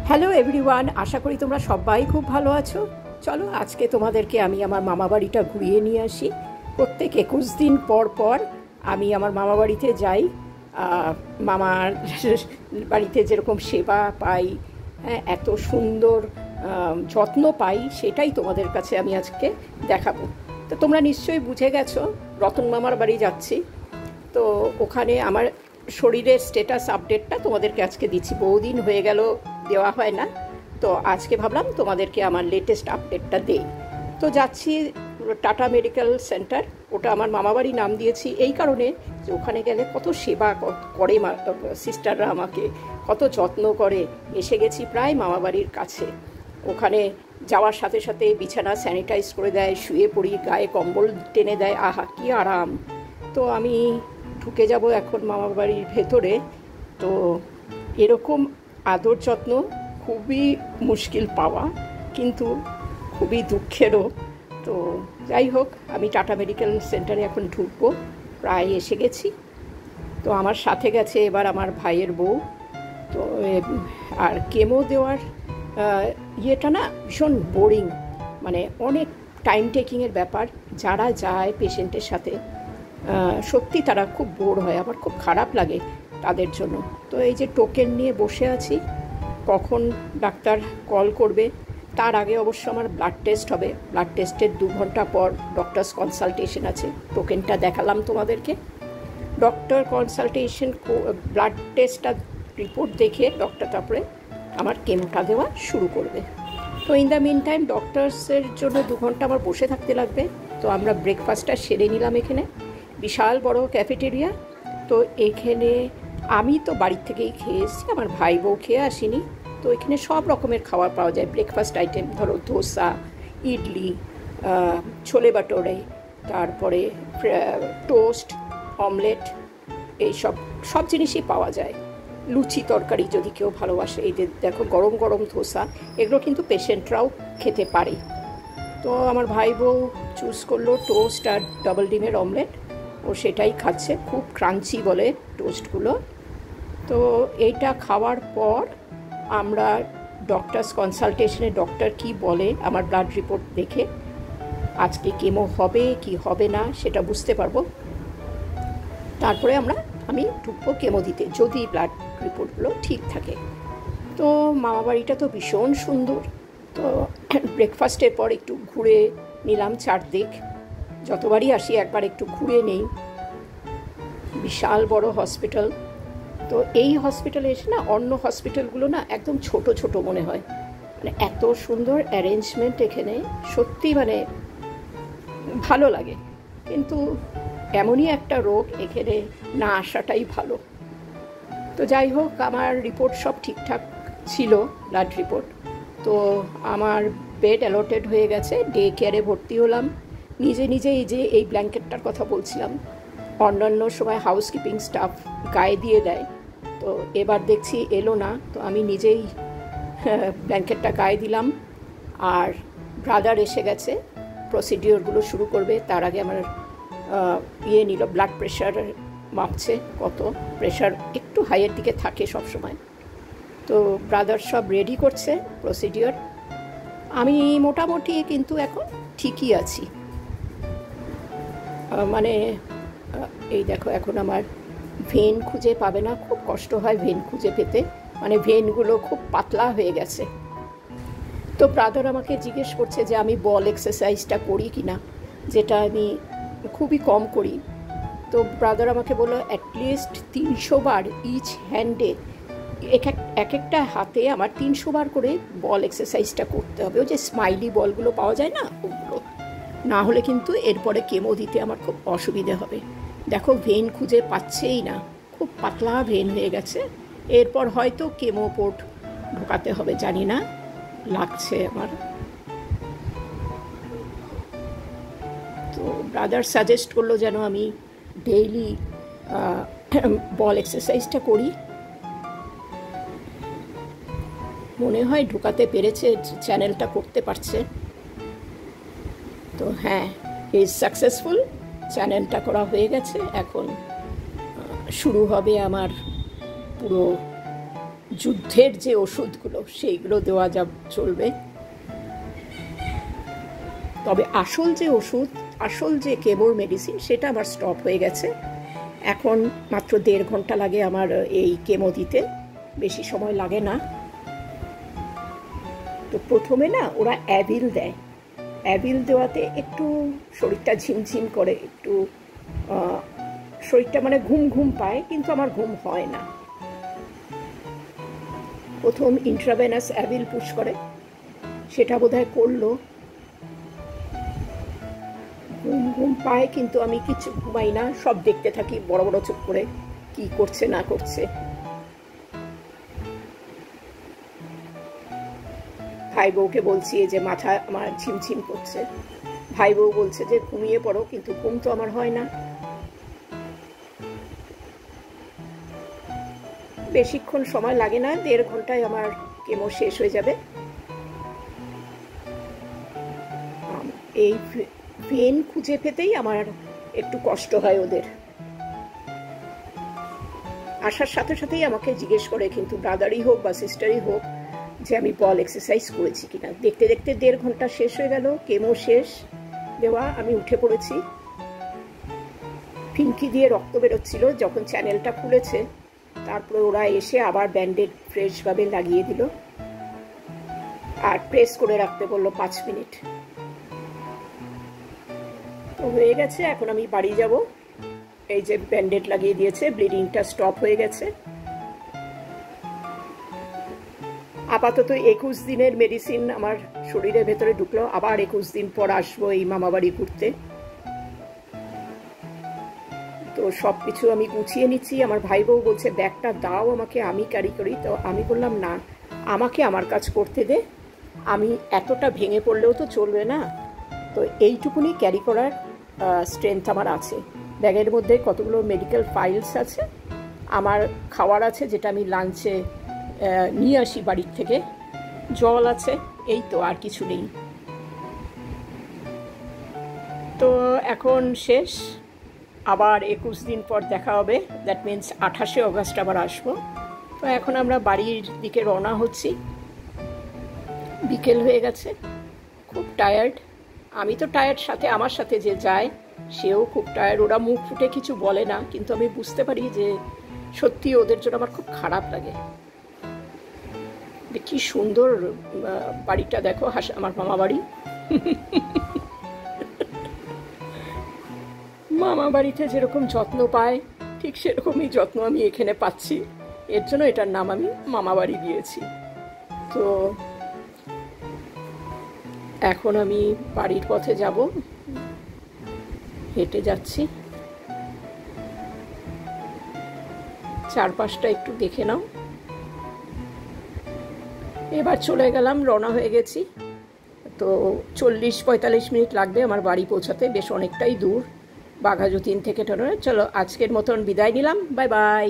Hello everyone, আশা করি তোমরা সবাই খুব ভালো আছো। চলো আজকে তোমাদেরকে আমি আমার মামা বাড়িটা ঘুরিয়ে নিয়ে আসি। প্রত্যেক 21 দিন পর পর আমি আমার মামা বাড়িতে যাই। মামার বাড়িতে যেরকম সেবা পাই, হ্যাঁ, এত সুন্দর যত্ন পাই, সেটাই তোমাদের কাছে আমি আজকে দেখাবো। তো তোমরা নিশ্চয়ই বুঝে গেছো রতন মামার বাড়ি যাচ্ছি। তো ওখানে আমার শরীরের স্ট্যাটাস আপডেটটা তোমাদেরকে আজকে দিচ্ছি, বহুদিন হয়ে গেল দেওয়া হয় না। তো আজকে ভাবলাম তোমাদেরকে আমার লেটেস্ট আপডেটটা দেই। তো যাচ্ছি টাটা মেডিকেল সেন্টার, ওটা আমার মামাবাড়ি নাম দিয়েছি এই কারণে যে ওখানে গেলে কত সেবা করে সিস্টাররা, আমাকে কত যত্ন করে। এসে গেছি প্রায় মামাবাড়ির কাছে। ওখানে যাওয়ার সাথে সাথে বিছানা স্যানিটাইজ করে দেয়, শুয়ে পড়ি, গায়ে কম্বল টেনে দেয়, আহা কি আরাম। তো আমি ঢুকে যাব এখন মামার বাড়ির ভেতরে। তো এরকম আদর যত্ন খুবই মুশকিল পাওয়া, কিন্তু খুবই দুঃখেরও। তো যাই হোক, আমি টাটা মেডিকেল সেন্টারে এখন ঢুকবো, প্রায় এসে গেছি। তো আমার সাথে গেছে এবার আমার ভাইয়ের বউ। তো আর কেমো দেওয়ার ইয়েটা না ভীষণ বোরিং, মানে অনেক টাইম টেকিংয়ের ব্যাপার। যারা যায় পেশেন্টের সাথে সত্যি তারা খুব বোর হয়, আমার খুব খারাপ লাগে তাদের জন্য। তো এই যে টোকেন নিয়ে বসে আছি, কখন ডাক্তার কল করবে। তার আগে অবশ্য আমার ব্লাড টেস্ট হবে। ব্লাড টেস্টের 2 ঘন্টা পর ডক্টরস কনসালটেশন আছে। টোকেনটা দেখালাম তোমাদেরকে। ডক্টর কনসালটেশন, ব্লাড টেস্টটা রিপোর্ট দেখে ডক্টর তারপরে আমার কেমোটা দেওয়া শুরু করবে। তো ইন দ্য মিন টাইম ডক্টরসের জন্য 2 ঘন্টা আমার বসে থাকতে লাগবে। তো আমরা ব্রেকফাস্টটা সেরে নিলাম এখানে, বিশাল বড় ক্যাফেটেরিয়া। তো এখানে আমি তো বাড়ির থেকেই খেয়ে এসেছি, আমার ভাই বউ খেয়ে আসিনি। তো এখানে সব রকমের খাবার পাওয়া যায়, ব্রেকফাস্ট আইটেম, ধরো ধোসা, ইডলি, ছোলে বাটোরে, তারপরে টোস্ট, অমলেট, এইসব সব জিনিসই পাওয়া যায়। লুচি তরকারি যদি কেউ ভালোবাসে, এই যে দেখো গরম গরম ধোসা, এগুলো কিন্তু পেশেন্টরাও খেতে পারে। তো আমার ভাই বউ চুজ করলো টোস্ট আর ডাবল ডিমের অমলেট, ও সেটাই খাচ্ছে, খুব ক্রাঞ্চি বলে টোস্টগুলো। তো এইটা খাওয়ার পর আমরা ডক্টরস কনসালটেশনে ডক্টর কি বলে আমার ব্লাড রিপোর্ট দেখে আজকে কেমো হবে কি হবে না সেটা বুঝতে পারবো। তারপরে আমি ঢুকবো কেমো দিতে, যদি ব্লাড রিপোর্টগুলো ঠিক থাকে। তো মামাবাড়িটা তো ভীষণ সুন্দর। তো ব্রেকফাস্টের পর একটু ঘুরে নিলাম চারদিক, যতবারই আসি একবার একটু ঘুরে নেই। বিশাল বড় হসপিটাল। তো এই হসপিটালে এসে না অন্য হসপিটালগুলো না একদম ছোট ছোট মনে হয়, মানে এত সুন্দর অ্যারেঞ্জমেন্ট এখানে, সত্যি মানে ভালো লাগে। কিন্তু এমনই একটা রোগ, এখানে না আসাটাই ভালো। তো যাই হোক, আমার রিপোর্ট সব ঠিকঠাক ছিল, ব্লাড রিপোর্ট। তো আমার বেড অ্যালটেড হয়ে গেছে, ডে কেয়ারে ভর্তি হলাম। নিজে নিজে এই যে এই ব্ল্যাঙ্কেটটার কথা বলছিলাম, অন্যান্য সময় হাউসকিপিং স্টাফ গায়ে দিয়ে দেয়, তো এবার দেখছি এলো না, তো আমি নিজেই ব্ল্যাঙ্কেটটা গায়ে দিলাম। আর ব্রাদার এসে গেছে, প্রসিডিওরগুলো শুরু করবে। তার আগে আমার নিল, ব্লাড প্রেশার মাপছে, কত প্রেশার একটু হাইয়ের দিকে থাকে সব সময়। তো ব্রাদার সব রেডি করছে প্রসিডিওর। আমি মোটামুটি কিন্তু এখন ঠিকই আছি। মানে এই দেখো, এখন আমার ভেন খুঁজে পাবে না, খুব কষ্ট হয় ভেন খুঁজে পেতে, মানে ভেনগুলো খুব পাতলা হয়ে গেছে। তো ব্রাদার আমাকে জিজ্ঞেস করছে যে আমি বল এক্সারসাইজটা করি কি না, যেটা আমি খুবই কম করি। তো ব্রাদার আমাকে বললো অ্যাটলিস্ট 300 বার ইচ হ্যান্ডে, এক একটা হাতে আমার 300 বার করে বল এক্সারসাইজটা করতে হবে। ওই যে স্মাইলি বলগুলো পাওয়া যায় না, ওগুলো, না হলে কিন্তু এরপরে কেমো দিতে আমার খুব অসুবিধে হবে। দেখো ভেন খুঁজে পাচ্ছেই না, খুব পাতলা ভেন হয়ে গেছে। এরপর হয়তো কেমো পোর্ট ঢোকাতে হবে, জানি না, লাগছে আমার। তো ব্রাদার সাজেস্ট করলো যেন আমি ডেইলি বল এক্সারসাইজটা করি। মনে হয় ঢোকাতে পেরেছে, চ্যানেলটা করতে পারছে। তো হ্যাঁ, ইজ সাকসেসফুল, চ্যানেলটা করা হয়ে গেছে। এখন শুরু হবে আমার পুরো যুদ্ধের যে ওষুধগুলো সেইগুলো দেওয়া চলবে। তবে আসল যে ওষুধ, আসল যে কেমোর মেডিসিন, সেটা আমার স্টপ হয়ে গেছে। এখন মাত্র 1.5 ঘন্টা লাগে আমার এই কেমো দিতে, বেশি সময় লাগে না। তো প্রথমে না ওরা অ্যাভিল দেয়, অ্যাভিল দেওয়াতে একটু শরীরটা ঝিমঝিম করে, একটু শরীরটা মানে ঘুম ঘুম পায়, কিন্তু আমার ঘুম হয় না। প্রথম ইন্ট্রাভেনাস অ্যাভিল পুশ করে, সেটা বোধহয় করলো, ঘুম ঘুম পায়, কিন্তু আমি কিছু ঘুমাই না, সব দেখতে থাকি বড় বড় চোখ করে কি করছে না করছে। ভাই বউকে বলছি যে মাথা আমার ঝিমঝিম করছে, ভাই বউ বলছে যে ঘুমিয়ে পড়ো, কিন্তু ঘুম তো আমার হয় না। বেশিক্ষণ সময় লাগে না, 1.5 ঘন্টায় আমার কেমো শেষ হয়ে যাবে। এই পেন খুঁজে পেতেই আমার একটু কষ্ট হয় ওদের। আসার সাথে সাথেই আমাকে জিজ্ঞেস করে, কিন্তু ব্রাদারই হোক বা সিস্টারই হোক, যে আমি বল এক্সারসাইজ করেছি কিনা। দেখতে দেখতে 1.5 ঘন্টা শেষ হয়ে গেল, কেমো শেষ দেওয়া, আমি উঠে পড়েছি। ফিনকি দিয়ে রক্ত বেরোচ্ছিল, যখন চ্যানেলটা খুলেছে তারপরে ওরা এসে আবার ব্যান্ডেড ফ্রেশভাবে লাগিয়ে দিল, আর প্রেস করে রাখতে বললো 5 মিনিট। তো হয়ে গেছে, এখন আমি বাড়ি যাব। এই যে ব্যান্ডেড লাগিয়ে দিয়েছে, ব্লিডিংটা স্টপ হয়ে গেছে। আপাতত 21 দিনের মেডিসিন আমার শরীরের ভেতরে ঢুকলো, আবার 21 দিন পর আসবো এই মামাবাড়ি ঘুরতে। তো সব কিছু আমি গুছিয়ে নিচ্ছি। আমার ভাই বউ বলছে ব্যাগটা দাও আমাকে, আমি ক্যারি করি। তো আমি বললাম না, আমাকে আমার কাজ করতে দে, আমি এতটা ভেঙে পড়লেও তো চলবে না। তো এইটুকুনি ক্যারি করার স্ট্রেংথ আমার আছে। ব্যাগের মধ্যে কতগুলো মেডিকেল ফাইলস আছে, আমার খাওয়ার আছে যেটা আমি লাঞ্চে নিয়ে আসি বাড়ির থেকে, জল আছে, এই তো, আর কিছু নেই। তো এখন শেষ, আবার 21 দিন পর দেখা হবে, দ্যাট মিন্স 28শে অগস্ট আবার আসবো। তো এখন আমরা বাড়ির দিকে রওনা হচ্ছি, বিকেল হয়ে গেছে, খুব টায়ার্ড। আমি তো টায়ার্ড, সাথে আমার সাথে যে যায় সেও খুব টায়ার্ড। ওরা মুখ ফুটে কিছু বলে না, কিন্তু আমি বুঝতে পারি যে সত্যি ওদের জন্য আমার খুব খারাপ লাগে। কি সুন্দর বাড়িটা দেখো, আমার মামা বাড়ি। মামা বাড়িতে যেরকম যত্ন পায়, ঠিক সেরকমই যত্ন আমি এখানে পাচ্ছি। এর জন্য এটার নাম আমি মামা বাড়ি দিয়েছি। তো এখন আমি বাড়ির পথে যাব, হেঁটে যাচ্ছি। চারপাশটা একটু দেখে নাও। এবার চলে গেলাম, রওনা হয়ে গেছি। তো 40-45 মিনিট লাগবে আমার বাড়ি পৌঁছাতে, বেশ অনেকটাই দূর বাঘাযতীন থেকে। চলো আজকের মতন বিদায় নিলাম, বাই বাই।